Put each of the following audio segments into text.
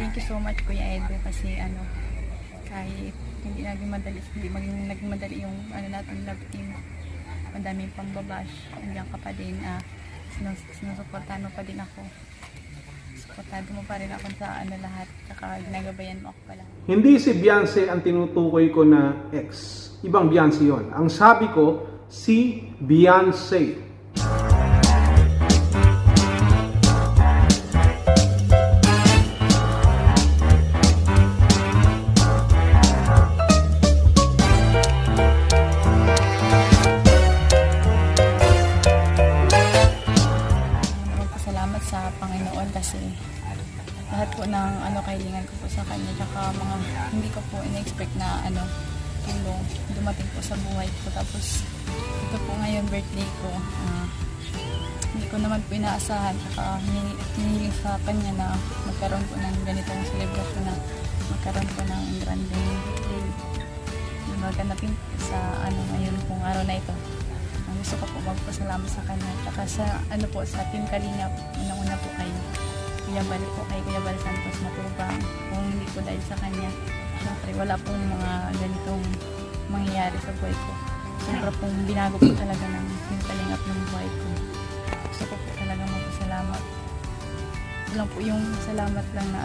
Thank you so much Kuya Edo kasi kahit hindi naging madali yung natin love team. Madaming pambabash, andiyan ka pa din, sinusuportahan mo pa din ako. Suportado mo pa rin ako sa lahat, saka ginagabayan mo ako pala. Hindi si Beyonce ang tinutukoy ko na ex. Ibang Beyonce yon. Ang sabi ko, si Beyonce. Salamat sa Panginoon kasi lahat po ng kailangan ko po sa kanya, tsaka mga hindi ko po in-expect na tulong dumating po sa buhay ko. Tapos ito po ngayon birthday ko, hindi ko naman po inaasahan, tsaka hinihiling sa kanya na magkaroon po ng ganitong celebration, na magkaroon po ng grande birthday, maganapin sa ngayon pong araw na ito. Ang gusto ko po magpasalamat sa kanya, tsaka sa sa Team Kalingap, unang-una po kay Kuya Bal Santos Matubang. Kung hindi po dahil sa kanya, syempre wala pong mga ganitong mangyayari sa buhay ko. Sobra pong binago po talaga ng Team Kalingap ng buhay ko. Gusto ko po talaga magpasalamat. Ito lang po yung salamat lang na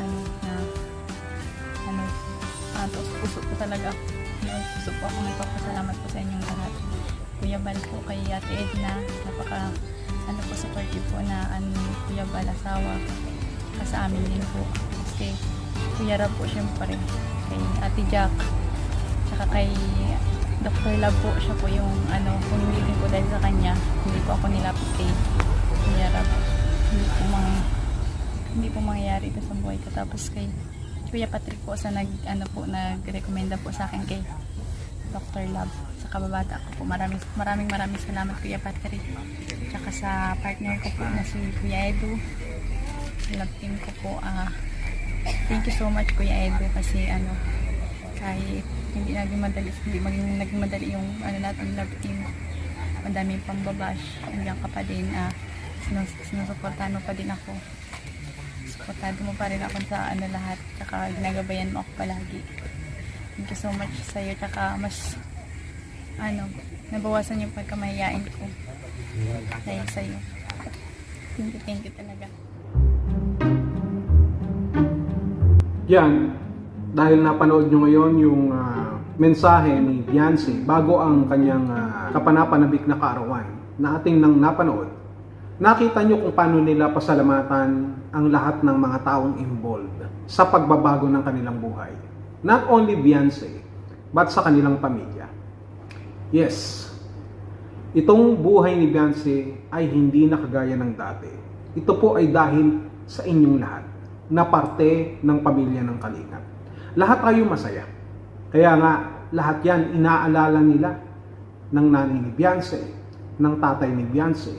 puso po talaga. Gusto po ako magpapasalamat po sa inyong lahat. Kuya Bal po, kay Ate Edna, napaka supportive po na Kuya Bal asawa, sa amin din po. Kasi Kuya Rab po syempre, kay Ate Jack, tsaka kay Dr. Love po, siya po yung kung hindi din po dahil sa kanya, hindi po ako nilapit kay Kuya Rab. Hindi po mangyayari ito sa buhay ko. Tapos kay Kuya Patrick po sa nag-recommenda po sa akin kay Dr. Love, sa kababata ko po. Maraming salamat Kuya Patrick. Tsaka sa partner ko po na si Kuya Edo, love team ko po. Thank you so much Kuya Edo kasi kahit hindi naging madali yung natin love team. Madaming pambabash, andiyan ka pa din, sinusuportahan mo pa din ako. Suportado mo pa rin ako sa lahat, tsaka ginagabayan mo ako palagi. Thank you so much sa iyo, tsaka mas nabawasan yung pagkamahiyain ko dahil sa iyo. Thank you talaga. Yan, dahil napanood nyo ngayon yung mensahe ni Beyonce bago ang kanyang kapanapanabik na kaarawan na ating nang napanood, nakita nyo kung paano nila pasalamatan ang lahat ng mga taong involved sa pagbabago ng kanilang buhay. Not only Beyonce, but sa kanilang pamilya. Yes, itong buhay ni Beyonce ay hindi na kagaya ng dati. Ito po ay dahil sa inyong lahat na parte ng pamilya ng Kalingap. Lahat tayo masaya. Kaya nga, lahat yan inaalala nila ng nanay ni Beyonce, ng tatay ni Beyonce,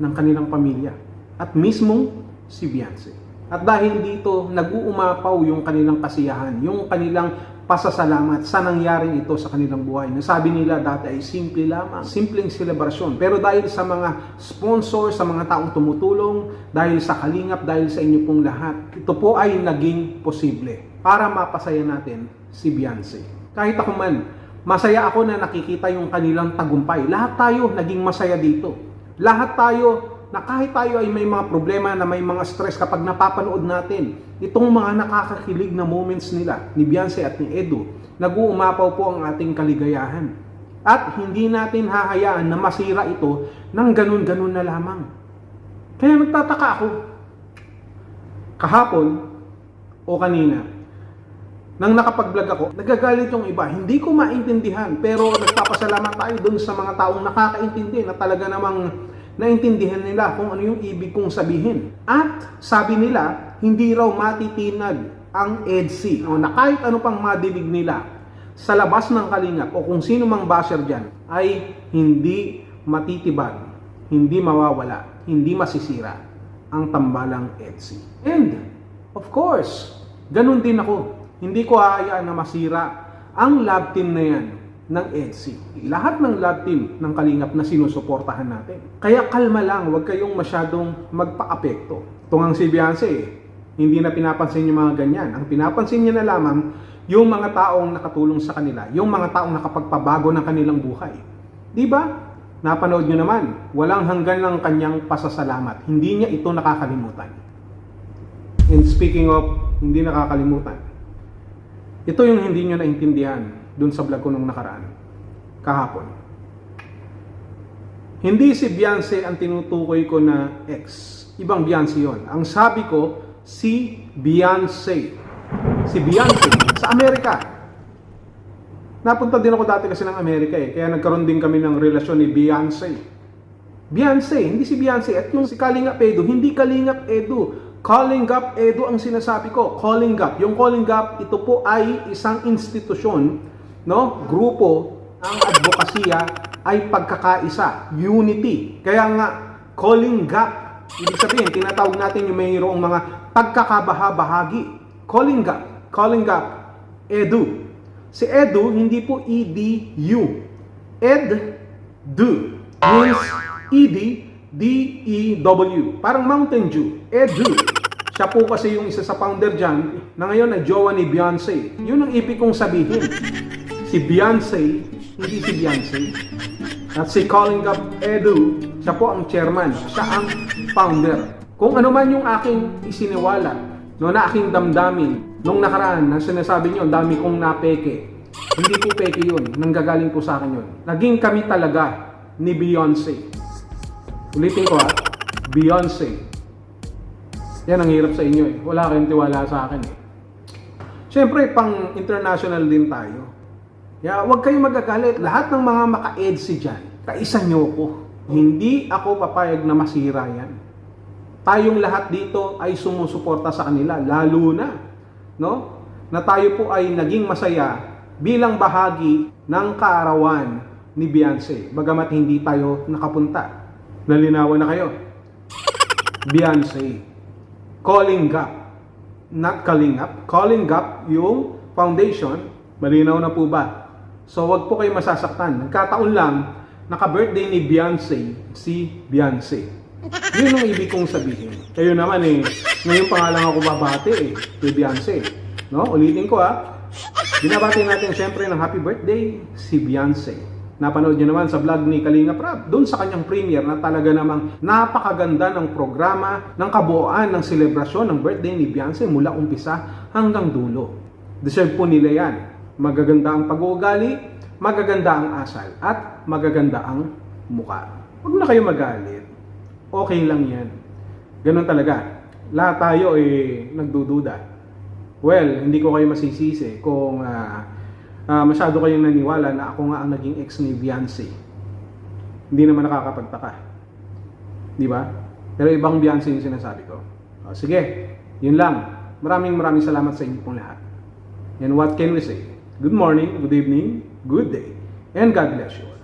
ng kanilang pamilya, at mismong si Beyonce. At dahil dito, nag-uumapaw yung kanilang kasiyahan, yung kanilang pasasalamat sa nangyaring ito sa kanilang buhay. Nasabi nila dati ay simple lamang, simpleng selebrasyon. Pero dahil sa mga sponsor, sa mga taong tumutulong, dahil sa Kalingap, dahil sa inyo pong lahat, ito po ay naging posible para mapasaya natin si Beyonce. Kahit ako man, masaya ako na nakikita yung kanilang tagumpay. Lahat tayo naging masaya dito. Lahat tayo na kahit tayo ay may mga problema, na may mga stress, kapag napapanood natin itong mga nakakakilig na moments nila ni Beyonce at ni Edo, nag-uumapaw po ang ating kaligayahan. At hindi natin hahayaan na masira ito ng ganun-ganun na lamang. Kaya nagtataka ako, kahapon o kanina, nang nakapag-vlog ako, nagagalit yung iba. Hindi ko maintindihan, pero nagpapasalamat tayo dun sa mga taong nakakaintindi na talaga namang naintindihan nila kung ano yung ibig kong sabihin. At sabi nila, hindi raw matitinag ang EDC, o na kahit ano pang madinig nila sa labas ng Kalingap o kung sino mang basher dyan, ay hindi matitibag, hindi mawawala, hindi masisira ang tambalang EDC. And, of course, ganun din ako. Hindi ko hahayaan na masira ang love team na yan ng EDC. Lahat ng love team ng Kalingap na sinusuportahan natin. Kaya kalma lang, huwag kayong masyadong magpa-apekto. Tungang si Beyonce, Hindi na pinapansin yung mga ganyan. Ang pinapansin niya na lamang yung mga taong nakatulong sa kanila, yung mga taong nakapagpabago ng kanilang buhay. Di ba? Napanood nyo naman, walang hanggan ng kanyang pasasalamat. Hindi niya ito nakakalimutan. And speaking of hindi nakakalimutan, ito yung hindi nyo naintindihan dun sa vlog ko nung nakaraan, kahapon. Hindi si Beyonce ang tinutukoy ko na ex. Ibang Beyonce yon. Ang sabi ko, si Beyonce. Si Beyonce sa Amerika. Napunta din ako dati kasi ng Amerika eh. Kaya nagkaroon din kami ng relasyon ni Beyonce. Beyonce, hindi si Beyonce. At yung si Kalingap Edu, hindi Kalingap Edu. Kalingap Edu ang sinasabi ko. Kalingap. Yung Kalingap, ito po ay isang institusyon, no? Grupo. Ang advokasya ay pagkakaisa. Unity. Kaya nga, Kalingap. Ibig sabihin, tinatawag natin yung mayroong mga pagkakabaha-bahagi. Kalingap. Kalingap Edu. Si Edu, hindi po E-D-U. Ed-du. Means E-D-D-E-W. Parang Mountain Dew. Edu. Siya po kasi yung isa sa founder dyan na ngayon ay jowa ni Beyonce. Yun ang ibig kong sabihin. Si Beyonce, hindi si Beyonce. At si Calling Up Edu, siya po ang chairman. Siya ang founder. Kung ano man yung aking isiniwala, no, na aking damdamin, nung nakaraan, na sinasabi nyo, ang dami kong napeke. Hindi po peke yun. Nanggagaling po sa akin yun. Naging kami talaga ni Beyonce. Ulitin ko ha. Beyonce. Yan ang hirap sa inyo eh. Wala kayong tiwala sa akin eh. Siyempre, pang international din tayo. Kaya huwag kayong magagalit. Lahat ng mga maka-EDSI dyan, kaisa nyo ko. Hindi ako papayag na masira yan. Tayong lahat dito ay sumusuporta sa kanila. Lalo na, no? Na tayo po ay naging masaya bilang bahagi ng kaarawan ni Beyonce. Bagamat hindi tayo nakapunta. Nalinawan na kayo. Beyonce. Calling Up. Not Calling Up. Calling Up yung foundation. Malinaw na po ba? So wag po kayo masasaktan. Nagkataon lang, naka-birthday ni Beyonce, si Beyonce. Yun ang ibig kong sabihin. Kayo naman eh, ngayon pa nga lang ako babati eh, kay Beyonce. No? Ulitin ko ha. Binabati natin syempre ng happy birthday si Beyonce. Napanood nyo naman sa vlog ni Kalinga Prab, doon sa kanyang premiere na talaga namang napakaganda ng programa, ng kabuuan, ng selebrasyon ng birthday ni Beyonce mula umpisa hanggang dulo. Deserve po nila yan. Magaganda ang pag-uugali, magaganda ang asal, at magaganda ang muka. Huwag na kayo magalit. Okay lang yan. Ganun talaga. Lahat tayo nagdududa. Well, hindi ko kayo masisisi kung masyado kayong naniwala na ako nga ang naging ex ni Beyonce. Hindi naman nakakapagtaka. Di ba? Pero ibang Beyonce yung sinasabi ko. O, sige, yun lang. Maraming salamat sa inyo pong lahat. And what can we say? Good morning, good evening, good day, and God bless you all.